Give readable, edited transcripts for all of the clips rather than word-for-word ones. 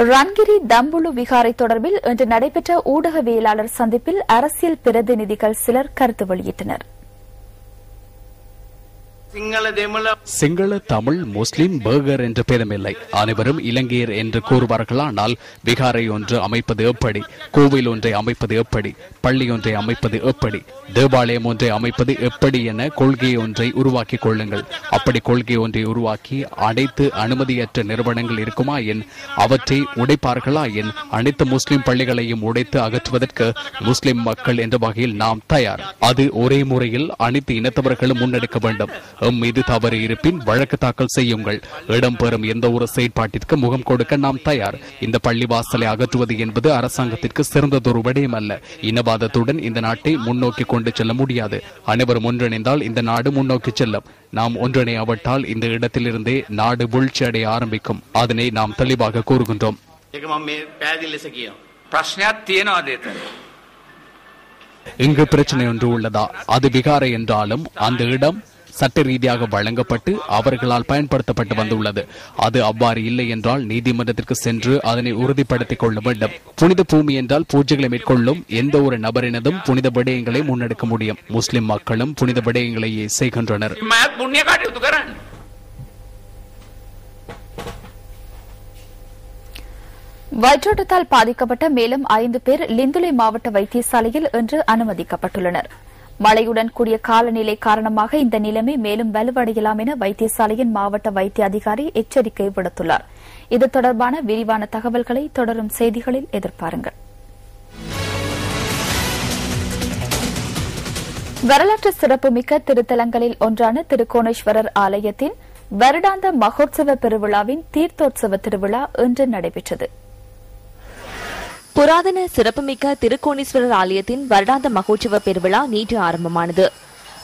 ரன்கிரி தம்புலு விகாரை தொடர்பில் இன்று நடைபெற்ற ஊடகவியலாளர் சந்திப்பில் அரசியல் பிரதிநிதிகள் சிலர் கருத்து வெளியிட்டனர். சிங்கள தமிழ் முஸ்லிம் பர்கர் என்ற பேதமில்லை. அனைவரும் இலங்கையர் என்று கூறுவார்களானால் விகாரை ஒன்று அமைப்பது எப்படி, கோவில் ஒன்றை அமைப்பது எப்படி, பள்ளி ஒன்றை அமைப்பது எப்படி, தேவாலயம் ஒன்றை அமைப்பது எப்படி என கொள்கை ஒன்றை உருவாக்கி கொள்ளுங்கள். அப்படி கொள்கை ஒன்றை உருவாக்கி அனைத்து அனுமதியற்ற நிறுவனங்கள் இருக்குமா என், அவற்றை உடைப்பார்களா என், அனைத்து முஸ்லிம் பள்ளிகளையும் உடைத்து அகற்றுவதற்கு முஸ்லிம் மக்கள் என்ற வகையில் நாம் தயார். அது ஒரே முறையில் அனைத்து இனத்தவர்களும் முன்னெடுக்க வேண்டும். மீது தவறு இருப்பின் வழக்கு தாக்கல் செய்யுங்கள். இடம்பெறும் எந்த ஒரு செயற்பாட்டிற்கு முகம் கொடுக்க நாம் தயார். இந்த பள்ளிவாசலை அகற்றுவது என்பது அரசாங்கத்திற்கு சிறந்ததொரு விடயம் அல்ல. இனவாதத்துடன் இந்த நாட்டை முன்னோக்கி கொண்டு செல்ல முடியாது. அனைவரும் ஒன்றிணைந்தால் இந்த நாடு முன்னோக்கி செல்லும். நாம் ஒன்றிணையாவிட்டால் இந்த இடத்திலிருந்தே நாடு வீழ்ச்சி அடைய ஆரம்பிக்கும். அதனை நாம் தெளிவாக கூறுகின்றோம். இங்கு பிரச்சனை ஒன்று உள்ளதா? அது விகாரை என்றாலும் அந்த இடம் சட்ட ரீதியாக வழங்கப்பட்டு அவர்களால் பயன்படுத்தப்பட்டு வந்துள்ளது. அது அவ்வாறு இல்லை என்றால் நீதிமன்றத்திற்கு சென்று அதனை உறுதிப்படுத்திக் கொள்ள வேண்டும். புனித பூமி என்றால் பூஜைகளை மேற்கொள்ளும் எந்த ஒரு நபரினதும் புனித விடயங்களை முன்னெடுக்க முடியும். முஸ்லிம் மக்களும் புனித விடயங்களையே செய்கின்றனர். வயிற்றோட்டத்தால் பாதிக்கப்பட்ட மேலும் 5 பேர் லிந்துலை மாவட்ட வைத்தியசாலையில் இன்று அனுமதிக்கப்பட்டுள்ளனர். மழையுடன் கூடிய காலநிலை காரணமாக இந்த நிலைமை மேலும் வலுவடையலாம் என வைத்தியசாலையின் மாவட்ட வைத்திய அதிகாரி எச்சரிக்கை விடுத்துள்ளார். இது தொடர்பான விரிவான தகவல்களை தொடரும் செய்திகளில் எதிர்பாருங்கள். வரலாற்று சிறப்புமிக்க திருத்தலங்களில் ஒன்றான திருக்கோணேஸ்வரர் ஆலயத்தின் வருடாந்த மகோற்சவ பெருவிழாவின் தீர்த்தோற்சவ திருவிழா இன்று நடைபெற்றது. புராதன சிறப்புமிக்க திருக்கோணேஸ்வரர் ஆலயத்தின் வருடாந்த மகோற்சவ பெருவிழா நேற்று ஆரம்பமானது.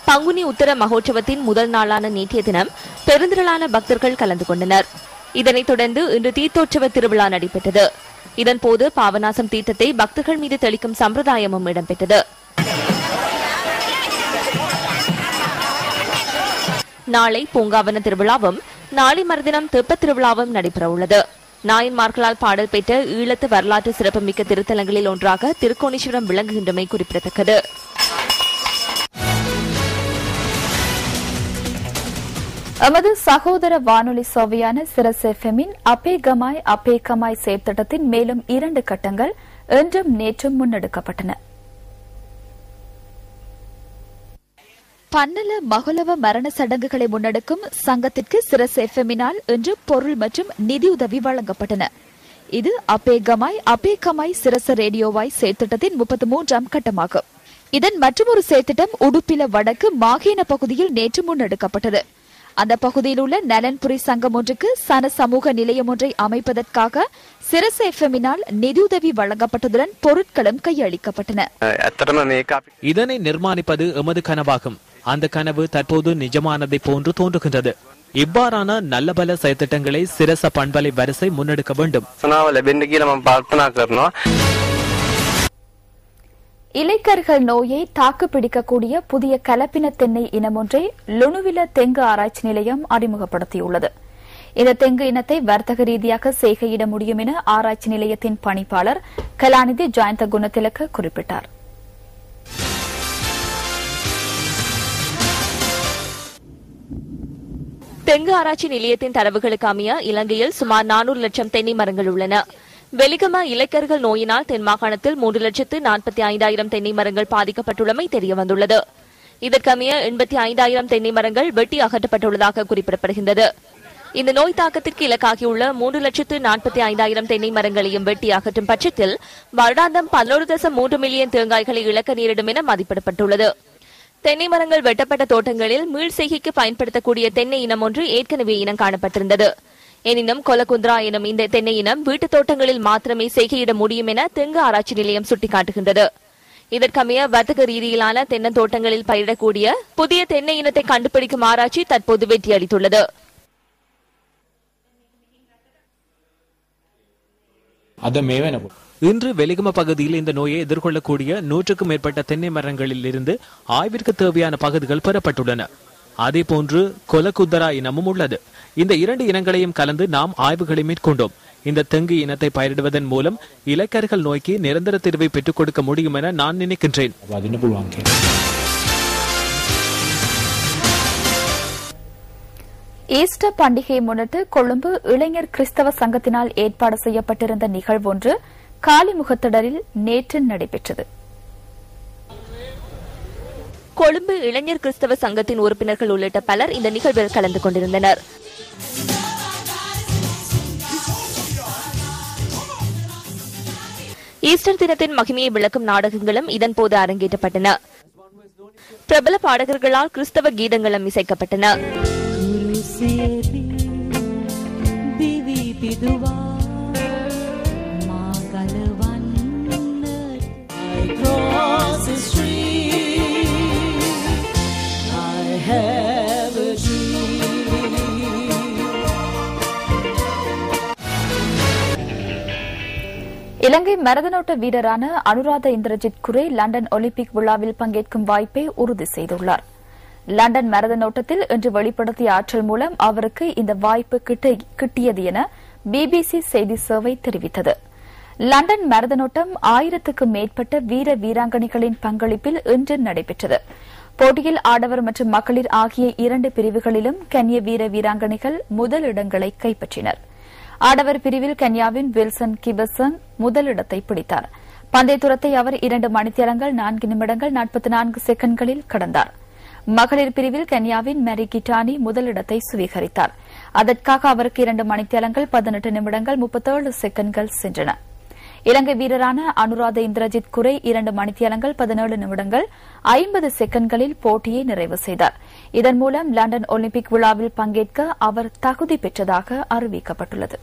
பங்குனி உத்தர மகோற்சவத்தின் முதல் நாளான நேற்றைய தினம் பெருந்திரளான பக்தர்கள் கலந்து கொண்டனர். இதனைத் தொடர்ந்து இன்று தீர்த்தோற்சவ திருவிழா நடைபெற்றது. இதன்போது பாவநாசம் தீர்த்தத்தை பக்தர்கள் மீது தெளிக்கும் சம்பிரதாயமும் இடம்பெற்றது. நாளை பூங்காவன திருவிழாவும் நாளை மறுதினம் தெப்பத் திருவிழாவும் நடைபெறவுள்ளது. நாயன்மார்களால் பாடல் பெற்ற ஈழத்து வரலாற்று சிறப்புமிக்க திருத்தலங்களில் ஒன்றாக திருக்கோணேஸ்வரம் விளங்குகின்றமை குறிப்பிடத்தக்கது. எமது சகோதர வானொலி சேவையான சிரஸ் எஃப்எம்மின் அப்பே கமாய் செயற்திட்டத்தின் மேலும் 2 கட்டங்கள் இன்றும் நேற்றும் முன்னெடுக்கப்பட்டன. பன்னல மகுலவ மரண சடங்குகளை முன்னெடுக்கும் சங்கத்திற்கு சிரஸ் எஃப்எம்மினால் இன்று பொருள் மற்றும் நிதியுதவி வழங்கப்பட்டன. இது அப்பே கமாய் சிரச ரேடியோவாய் செயற்திட்டத்தின் 33ஆம் கட்டமாகும். இதன் மற்றொரு செயற்திட்டம் உடுப்பில வடக்கு மாகேன பகுதியில் நேற்று முன்னெடுக்கப்பட்டது. அந்த பகுதியில் உள்ள நலன்புரி சங்கம் ஒன்றுக்கு சன சமூக நிலையம் ஒன்றை அமைப்பதற்காக சிரஸ் எஃப்எம்மினால் நிதியுதவி வழங்கப்பட்டதுடன் பொருட்களும் கையளிக்கப்பட்டன. இதனை நிர்மாணிப்பது எமது கனவாகும். அந்த கனவு தற்போது நிஜமானதை போன்று தோன்றுகின்றது. இவ்வாறான நல்ல பல செயற்திட்டங்களை சிரச பண்பலை வரிசை முன்னெடுக்க வேண்டும். இலைக்கர்கள் நோயை தாக்குப்பிடிக்கக்கூடிய புதிய கலப்பின தென்னை இனம் ஒன்றை லுணுவில தெங்கு ஆராய்ச்சி நிலையம் அறிமுகப்படுத்தியுள்ளது. இந்த தெங்கு இனத்தை வர்த்தக ரீதியாக செய்கையிட முடியும் என ஆராய்ச்சி நிலையத்தின் பணிப்பாளர் கலாநிதி ஜயந்த குணத்திலக்க குறிப்பிட்டார். தெங்கு ஆராய்ச்சி நிலையத்தின் தரவுகளுக்கு அமைய இலங்கையில் சுமார் 400 லட்சம் தென்னை மரங்கள் உள்ளன. வெலிகம இலைக்கர்கள் நோயினால் தென் மாகாணத்தில் 3,45,000 தென்னை மரங்கள் பாதிக்கப்பட்டுள்ளமை தெரியவந்துள்ளது. இதற்கமைய 85,000 தென்னை மரங்கள் வெட்டி அகற்றப்பட்டுள்ளதாக குறிப்பிடப்படுகின்றது. இந்த நோய் தாக்கத்திற்கு இலக்காகியுள்ள 3,45,000 தென்னை மரங்களையும் வெட்டி அகற்றும் பட்சத்தில் வருடாந்தம் 11.3 மில்லியன் தேங்காய்களை இழக்க நேரிடும் என மதிப்பிடப்பட்டுள்ளது. தென்னை மரங்கள் வெட்டப்பட்ட தோட்டங்களில் மீள் செய்கைக்கு பயன்படுத்தக்கூடிய தென்னை இனம் ஒன்று ஏற்கனவே இனம் காணப்பட்டிருந்தது. எனினும் கொலகுந்திரா எனும் இந்த தென்னை இனம் வீட்டுத் தோட்டங்களில் மாத்திரமே செய்கையிட முடியும் என தெங்கு ஆராய்ச்சி நிலையம் சுட்டிக்காட்டுகின்றது. இதற்கமைய வர்த்தக ரீதியிலான தென்னந்தோட்டங்களில் பயிரிடக்கூடிய புதிய தென்னை இனத்தை கண்டுபிடிக்கும் ஆராய்ச்சி தற்போது வெற்றியளித்துள்ளது. இன்று வெலிகம பகுதியில் இந்த நோயை எதிர்கொள்ளக்கூடிய 100க்கும் மேற்பட்ட தென்னை மரங்களில் இருந்து ஆய்விற்கு தேவையான பகுதிகள் பெறப்பட்டுள்ளன. அதேபோன்று கொலகுந்தரா இனமும் உள்ளது. இந்த 2 இனங்களையும் கலந்து நாம் ஆய்வுகளை மேற்கொண்டோம். இந்த தெங்கு இனத்தை பயிரிடுவதன் மூலம் இலக்கர்கள் நோய்க்கு நிரந்தர தீர்வை பெற்றுக் கொடுக்க முடியும் என நான் நினைக்கின்றேன். ஈஸ்டர் பண்டிகையை முன்னிட்டு கொழும்பு இளைஞர் கிறிஸ்தவ சங்கத்தினால் ஏற்பாடு செய்யப்பட்டிருந்த நிகழ்வொன்று காலிமுகத்திடலில் நேற்று நடைபெற்றது. கொழும்பு இளைஞர் கிறிஸ்தவ சங்கத்தின் உறுப்பினர்கள் உள்ளிட்ட பலர் இந்த நிகழ்வில் கலந்து கொண்டிருந்தனர். ஈஸ்டர் தினத்தின் மகிமையை விளக்கும் நாடகங்களும் இதன்போது அரங்கேற்றப்பட்டன. பிரபல பாடகர்களால் கிறிஸ்தவ கீதங்களும் இசைக்கப்பட்டன. இலங்கை மரதனோட்ட வீரரான அனுராத இந்திரஜித் குரே லண்டன் ஒலிம்பிக் விழாவில் பங்கேற்கும் வாய்ப்பை உறுதி செய்துள்ளார். லண்டன் மரதனோட்டத்தில் இன்று வெளிப்படுத்திய ஆற்றல் மூலம் அவருக்கு இந்த வாய்ப்பு கிட்டியது என பிபிசி செய்தி சேவை தெரிவித்தது. லண்டன் மரதனோட்டம் 1000க்கும் மேற்பட்ட வீர வீராங்கனைகளின் பங்களிப்பில் இன்று நடைபெற்றது. போட்டியில் ஆடவர் மற்றும் மகளிர் ஆகிய 2 பிரிவுகளிலும் கென்ய வீர வீராங்கனைகள் முதலிடங்களை கைப்பற்றினர். ஆடவர் பிரிவில் கென்யாவின் வில்சன் கிபசங் முதலிடத்தை பிடித்தார். பந்தய தூரத்தை அவர் 2 மணித்தியாலங்கள் 4 நிமிடங்கள் 44 செகண்ட்களில் கடந்தார். மகளிர் பிரிவில் கென்யாவின் மேரி கிட்டானி முதலிடத்தை சுவீகரித்தார். அதற்காக அவருக்கு 2 மணித்தியாலங்கள் 18 நிமிடங்கள் 37 செகண்ட்கள் சென்றன. இலங்கை வீரரான அனுராத இந்திரஜித் குரே 2 மணித்தியாலங்கள் 17 நிமிடங்கள் 50 செகண்ட்களில் போட்டியை நிறைவு செய்தார். இதன் மூலம் லண்டன் ஒலிம்பிக் விழாவில் பங்கேற்க அவர் தகுதி பெற்றதாக அறிவிக்கப்பட்டுள்ளது.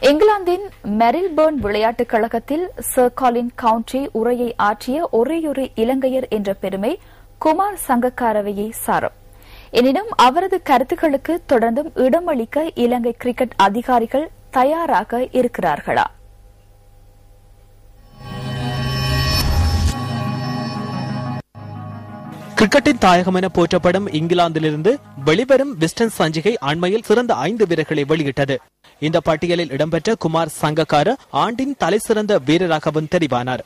இங்கிலாந்தின் மெரில்பர்ன் விளையாட்டுக் கழகத்தில் சர் காலின் கவுண்ட்ரி உரையை ஆற்றிய ஒரேயொரு இலங்கையர் என்ற பெருமை குமார் சங்கக்காரவையை சாரும். எனினும் அவரது கருத்துக்களுக்கு தொடர்ந்தும் இடமளிக்க இலங்கை கிரிக்கெட் அதிகாரிகள் தயாராக இருக்கிறார்களா? கிரிக்கெட்டின் தாயகம் என போற்றப்படும் இங்கிலாந்திலிருந்து வெளிவரும் விஸ்டன் சஞ்சிகை அண்மையில் சிறந்த 5 வீரர்களை வெளியிட்டது. இந்த பட்டியலில் இடம்பெற்ற குமார் சங்கக்கார ஆண்டின் தலைசிறந்த வீரராகவும் தெரிவானார்.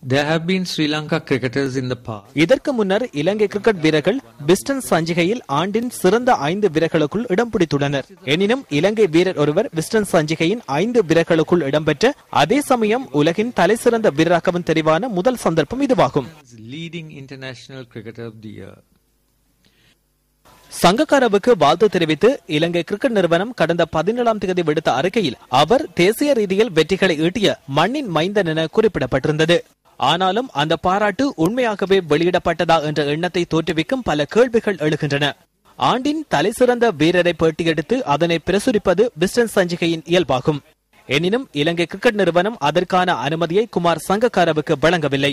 There have been Sri Lanka cricketers in the past. இதற்கு முன்னர் இலங்கை கிரிக்கெட் வீரர்கள் விஸ்டன் சஞ்சிகையில் ஆண்டின் சிறந்த 5 வீரர்களுக்குள் இடம் பிடித்துள்ளனர். எனினும் இலங்கை வீரர் ஒருவர் விஸ்டன் சஞ்சிகையின் 5 வீரர்களுக்குள் இடம்பெற்ற அதே சமயம் உலகின் தலைசிறந்த வீரராகவும் தெரிவான முதல் சந்தர்ப்பம் இதுவாகும். Leading international cricketer of the year. சங்கக்காரவுக்கு வாழ்த்து தெரிவித்து இலங்கை கிரிக்கெட் நிறுவனம் கடந்த 17ஆம் தேதி விடுத்த அறிக்கையில் அவர் தேசிய ரீதியில் வெற்றிகளை ஈட்டிய மண்ணின் மைந்தன் என குறிப்பிடப்பட்டிருந்தது. ஆனாலும் அந்த பாராட்டு உண்மையாகவே வெளியிடப்பட்டதா என்ற எண்ணத்தை தோற்றுவிக்கும் பல கேள்விகள் எழுகின்றன. ஆண்டின் தலைசிறந்த வீரரை பேட்டியெடுத்து அதனை பிரசுரிப்பது விஸ்டன் சஞ்சிகையின் இயல்பாகும். எனினும் இலங்கை கிரிக்கெட் நிறுவனம் அதற்கான அனுமதியை குமார் சங்கக்காரவுக்கு வழங்கவில்லை.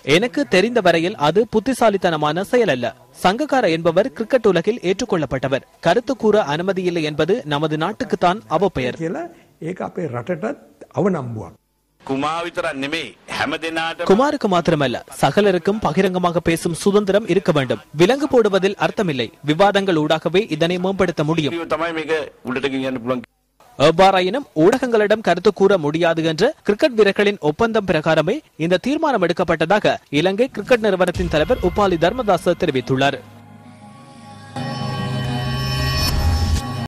எனக்கு தெரிந்த வரையில் அது புத்திசாலித்தனமான செயல் அல்ல. சங்கக்கார என்பவர் கிரிக்கெட் உலகில் ஏற்றுக்கொள்ளப்பட்டவர். கருத்து கூற அனுமதி இல்லை என்பது நமது நாட்டுக்குத்தான் அவப்பெயர். குமாருக்கு மாத்திரமல்ல, சகலருக்கும் பகிரங்கமாக பேசும் சுதந்திரம் இருக்க வேண்டும். விலங்கு போடுவதில் அர்த்தமில்லை. விவாதங்கள் ஊடாகவே இதனை மேம்படுத்த முடியும். எவ்வாறாயினும் ஊடகங்களிடம் கருத்து கூற முடியாது என்ற கிரிக்கெட் வீரர்களின் ஒப்பந்தம் பிரகாரமே இந்த தீர்மானம் எடுக்கப்பட்டதாக இலங்கை கிரிக்கெட் நிறுவனத்தின் தலைவர் உபாலி தர்மதாச தெரிவித்துள்ளார்.